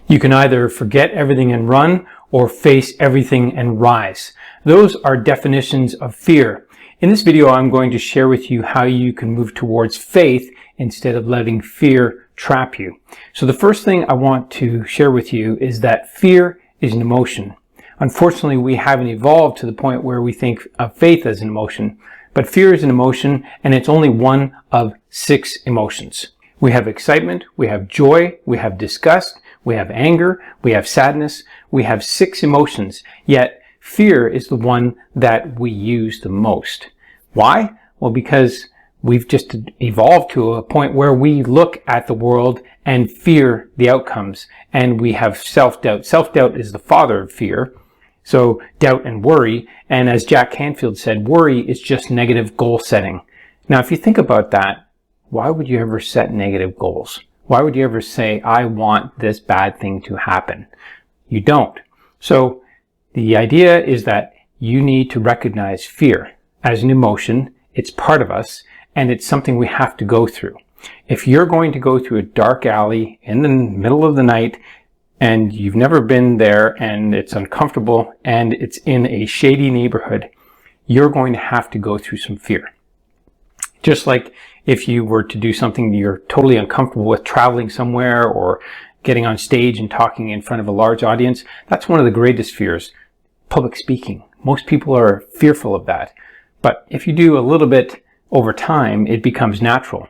You can either forget everything and run or face everything and rise. Those are definitions of fear. In this video, I'm going to share with you how you can move towards faith instead of letting fear trap you. So the first thing I want to share with you is that fear is an emotion. Unfortunately, we haven't evolved to the point where we think of faith as an emotion, but fear is an emotion, and it's only one of 6 emotions. We have excitement, we have joy, we have disgust, we have anger, we have sadness, we have 6 emotions, yet fear is the one that we use the most. Why? Well, because we've just evolved to a point where we look at the world and fear the outcomes, and we have self-doubt. Self-doubt is the father of fear. So doubt and worry, and as Jack Canfield said, worry is just negative goal setting. Now, if you think about that, why would you ever set negative goals? Why would you ever say, I want this bad thing to happen? You don't. So the idea is that you need to recognize fear as an emotion. It's part of us, and it's something we have to go through. If you're going to go through a dark alley in the middle of the night, and you've never been there, and it's uncomfortable, and it's in a shady neighborhood, you're going to have to go through some fear. Just like if you were to do something you're totally uncomfortable with, traveling somewhere or getting on stage and talking in front of a large audience, that's one of the greatest fears, public speaking. Most people are fearful of that. But if you do a little bit over time, it becomes natural.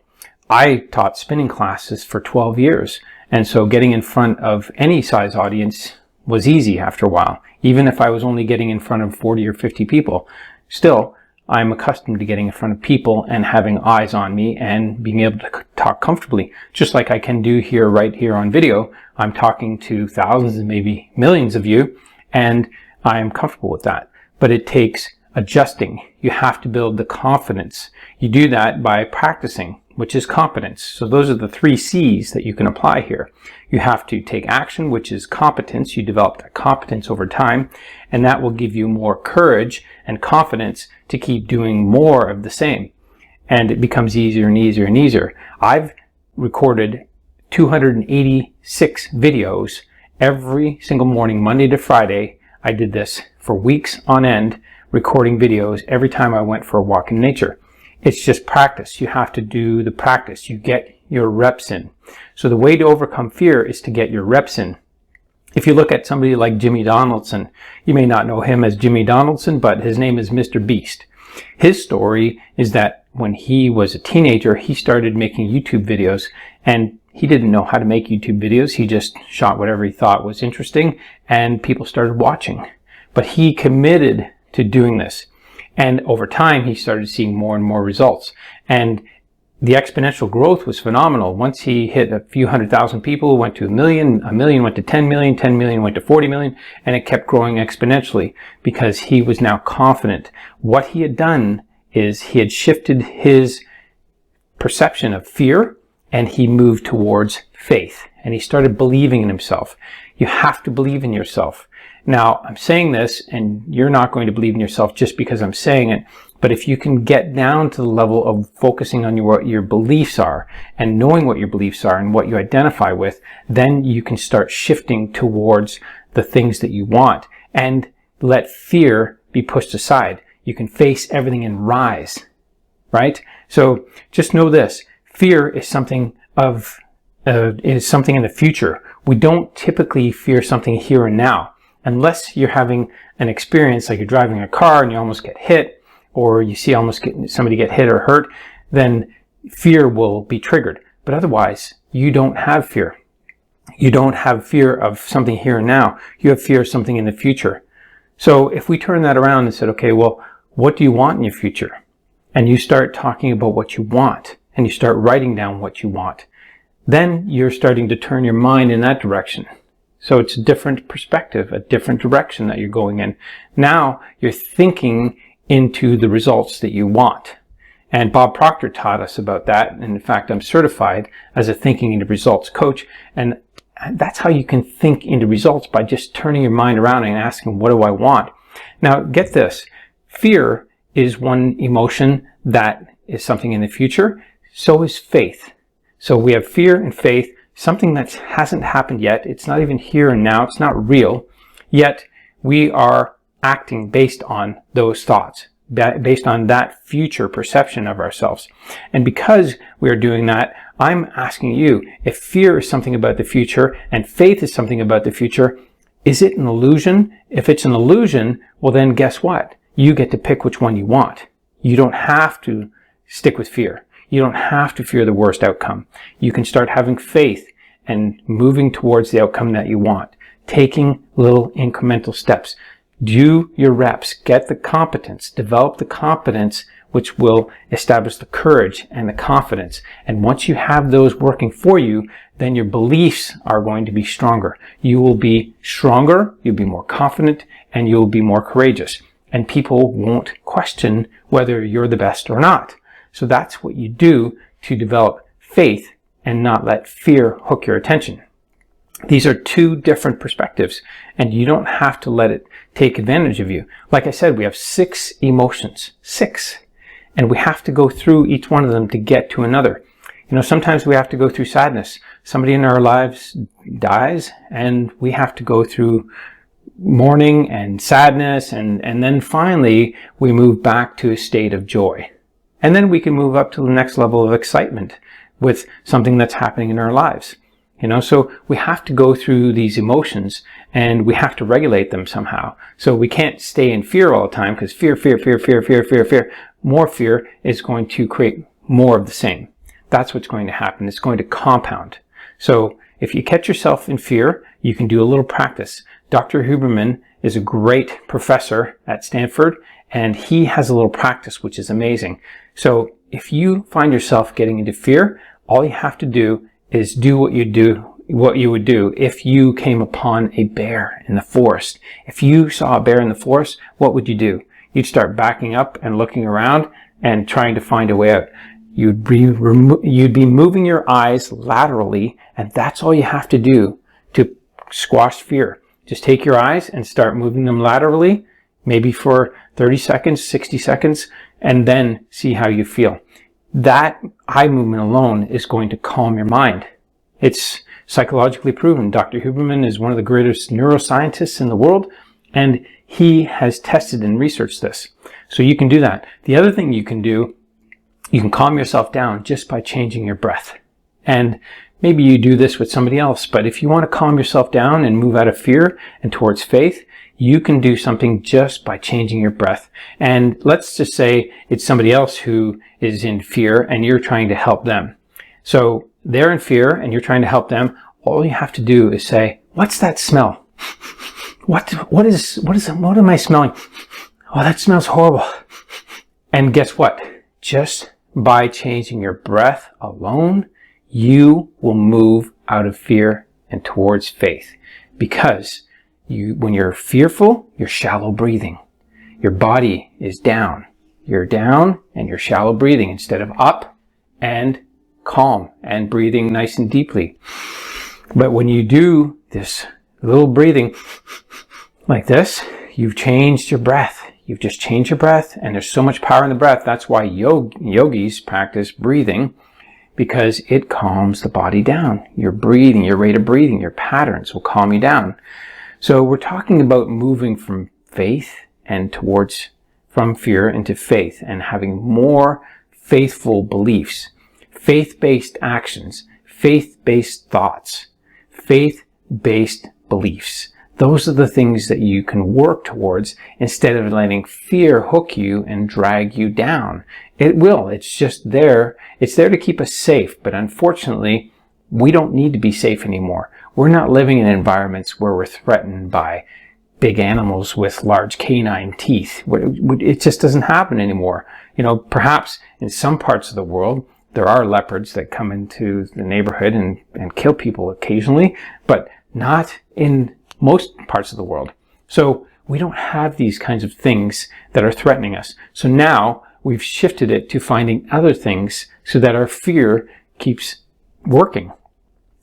I taught spinning classes for 12 years. And so getting in front of any size audience was easy after a while. Even if I was only getting in front of 40 or 50 people, still, I'm accustomed to getting in front of people and having eyes on me and being able to talk comfortably. Just like I can do here, right here on video. I'm talking to thousands and maybe millions of you, and I'm comfortable with that. But it takes adjusting. You have to build the confidence. You do that by practicing, which is competence. So those are the 3 C's that you can apply here. You have to take action, which is competence. You develop that competence over time, and that will give you more courage and confidence to keep doing more of the same. And it becomes easier and easier and easier. I've recorded 286 videos every single morning, Monday to Friday. I did this for weeks on end, recording videos every time I went for a walk in nature. It's just practice. You have to do the practice. You get your reps in. So the way to overcome fear is to get your reps in. If you look at somebody like Jimmy Donaldson, you may not know him as Jimmy Donaldson, but his name is Mr. Beast. His story is that when he was a teenager, he started making YouTube videos, and he didn't know how to make YouTube videos. He just shot whatever he thought was interesting, and people started watching. But he committed to doing this. And over time, he started seeing more and more results. And the exponential growth was phenomenal. Once he hit a few 100,000 people, went to a million went to 10 million, 10 million went to 40 million, and it kept growing exponentially because he was now confident. What he had done is he had shifted his perception of fear, and he moved towards faith, and he started believing in himself. You have to believe in yourself. Now, I'm saying this, and you're not going to believe in yourself just because I'm saying it, but if you can get down to the level of focusing on what your beliefs are and knowing what your beliefs are and what you identify with, then you can start shifting towards the things that you want and let fear be pushed aside. You can face everything and rise, right? So just know this, fear is something in the future. We don't typically fear something here and now. Unless you're having an experience like you're driving a car and you almost get hit, or you see somebody get hit or hurt, then fear will be triggered. But otherwise, you don't have fear. You don't have fear of something here and now. You have fear of something in the future. So if we turn that around and said, okay, well, what do you want in your future? And you start talking about what you want, and you start writing down what you want, then you're starting to turn your mind in that direction. So it's a different perspective, a different direction that you're going in. Now you're thinking into the results that you want. And Bob Proctor taught us about that. And in fact, I'm certified as a thinking into results coach. And that's how you can think into results, by just turning your mind around and asking, what do I want? Now, get this. Fear is one emotion that is something in the future. So is faith. So we have fear and faith. something that hasn't happened yet. It's not even here and now. It's not real. Yet we are acting based on those thoughts, based on that future perception of ourselves. And because we are doing that, I'm asking you, if fear is something about the future and faith is something about the future, is it an illusion? If it's an illusion, well then guess what? You get to pick which one you want. You don't have to stick with fear. You don't have to fear the worst outcome. You can start having faith and moving towards the outcome that you want, taking little incremental steps. Do your reps, get the competence, develop the competence, which will establish the courage and the confidence. And once you have those working for you, then your beliefs are going to be stronger. You will be stronger, you'll be more confident, and you'll be more courageous. And people won't question whether you're the best or not. So that's what you do to develop faith and not let fear hook your attention. These are two different perspectives, and you don't have to let it take advantage of you. Like I said, we have 6 emotions, 6, and we have to go through each one of them to get to another. You know, sometimes we have to go through sadness. Somebody in our lives dies, and we have to go through mourning and sadness, and then finally we move back to a state of joy. And then we can move up to the next level of excitement with something that's happening in our lives. You know, so we have to go through these emotions and we have to regulate them somehow. So we can't stay in fear all the time, because fear. More fear is going to create more of the same. That's what's going to happen. It's going to compound. So if you catch yourself in fear, you can do a little practice. Dr. Huberman is a great professor at Stanford, and he has a little practice which is amazing. So if you find yourself getting into fear, all you have to do is do what you would do if you came upon a bear in the forest. If you saw a bear in the forest, what would you do? You'd start backing up and looking around and trying to find a way out. You'd be moving your eyes laterally, and that's all you have to do to squash fear. Just take your eyes and start moving them laterally, maybe for 30 seconds, 60 seconds, and then see how you feel. That eye movement alone is going to calm your mind. It's psychologically proven. Dr. Huberman is one of the greatest neuroscientists in the world, and he has tested and researched this. So you can do that. The other thing you can do, you can calm yourself down just by changing your breath. And maybe you do this with somebody else, but if you want to calm yourself down and move out of fear and towards faith, you can do something just by changing your breath. And let's just say it's somebody else who is in fear and you're trying to help them. So they're in fear and you're trying to help them. All you have to do is say, what's that smell? What am I smelling? Oh, that smells horrible. And guess what? Just by changing your breath alone, you will move out of fear and towards faith. Because when you're fearful, you're shallow breathing. Your body is down. You're down and you're shallow breathing instead of up and calm and breathing nice and deeply. But when you do this little breathing like this, you've changed your breath. You've just changed your breath, and there's so much power in the breath. That's why yogis practice breathing, because it calms the body down. Your breathing, your rate of breathing, your patterns will calm you down. So we're talking about moving from faith and from fear into faith, and having more faithful beliefs, faith-based actions, faith-based thoughts, faith-based beliefs. Those are the things that you can work towards instead of letting fear hook you and drag you down. It will. It's just there. It's there to keep us safe. But unfortunately, we don't need to be safe anymore. We're not living in environments where we're threatened by big animals with large canine teeth. It just doesn't happen anymore. You know, perhaps in some parts of the world, there are leopards that come into the neighborhood and kill people occasionally, but not in most parts of the world. So we don't have these kinds of things that are threatening us. So now we've shifted it to finding other things so that our fear keeps working.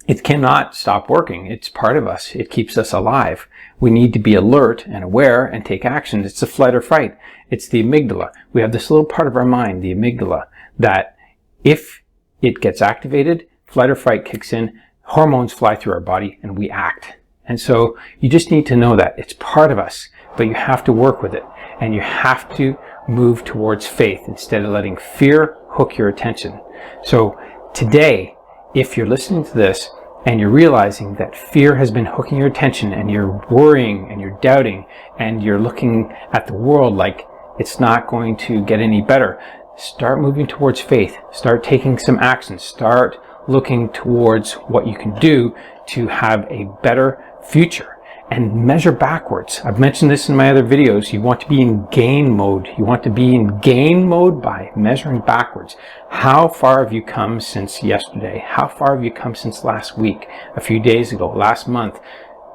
It cannot stop working. It's part of us. It keeps us alive. We need to be alert and aware and take action. It's the flight or fight. It's the amygdala. We have this little part of our mind, the amygdala, that if it gets activated, flight or fight kicks in, hormones fly through our body and we act. And so you just need to know that it's part of us, but you have to work with it, and you have to move towards faith instead of letting fear hook your attention. So today, if you're listening to this and you're realizing that fear has been hooking your attention, and you're worrying and you're doubting and you're looking at the world like it's not going to get any better, start moving towards faith. Start taking some action. Start looking towards what you can do to have a better future, and measure backwards. I've mentioned this in my other videos. You want to be in gain mode. You want to be in gain mode by measuring backwards. How far have you come since yesterday? How far have you come since last week, a few days ago, last month,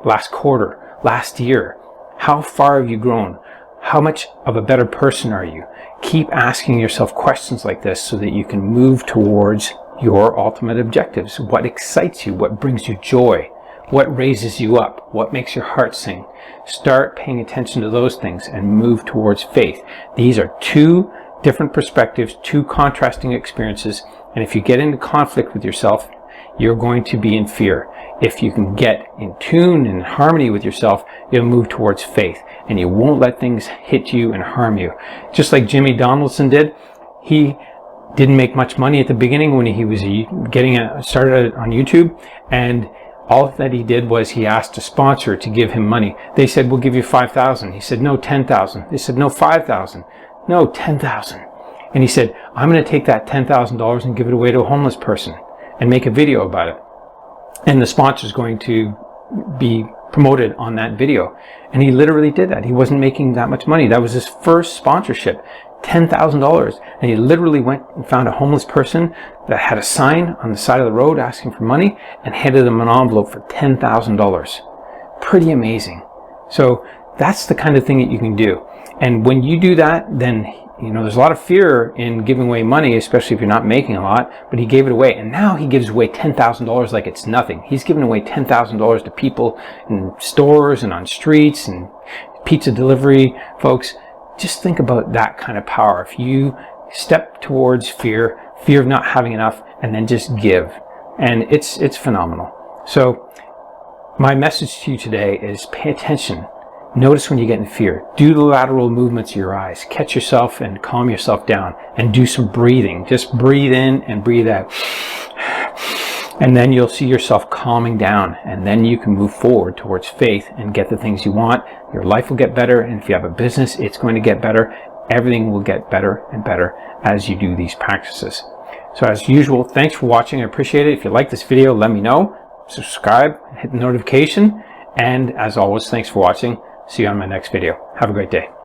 last quarter, last year? How far have you grown? How much of a better person are you? Keep asking yourself questions like this so that you can move towards your ultimate objectives. What excites you? What brings you joy? What raises you up? What makes your heart sing? Start paying attention to those things and move towards faith. These are two different perspectives, two contrasting experiences, and if you get into conflict with yourself, you're going to be in fear. If you can get in tune and harmony with yourself, you'll move towards faith, and you won't let things hit you and harm you. Just like Jimmy Donaldson did. He didn't make much money at the beginning when he was getting started on YouTube, and all that he did was he asked a sponsor to give him money. They said, we'll give you $5,000. He said, no, $10,000. They said, no, $5,000. No, $10,000. And he said, I'm going to take that $10,000 and give it away to a homeless person and make a video about it. And the sponsor's going to be promoted on that video. And he literally did that. He wasn't making that much money. That was his first sponsorship. $10,000, and he literally went and found a homeless person that had a sign on the side of the road asking for money and handed them an envelope for $10,000. Pretty amazing. So that's the kind of thing that you can do. And when you do that, then there's a lot of fear in giving away money, especially if you're not making a lot, but he gave it away, and now he gives away $10,000 like it's nothing. He's giving away $10,000 to people in stores and on streets and pizza delivery folks. Just think about that kind of power. If you step towards fear of not having enough, and then just give, and it's phenomenal. So my message to you today is pay attention. Notice when you get in fear. Do the lateral movements of your eyes. Catch yourself and calm yourself down, and do some breathing. Just breathe in and breathe out. And then you'll see yourself calming down, and then you can move forward towards faith and get the things you want. Your life will get better, and if you have a business, it's going to get better. Everything will get better and better as you do these practices. So as usual, thanks for watching. I appreciate it. If you like this video, let me know. Subscribe, hit the notification, and as always, thanks for watching. See you on my next video. Have a great day.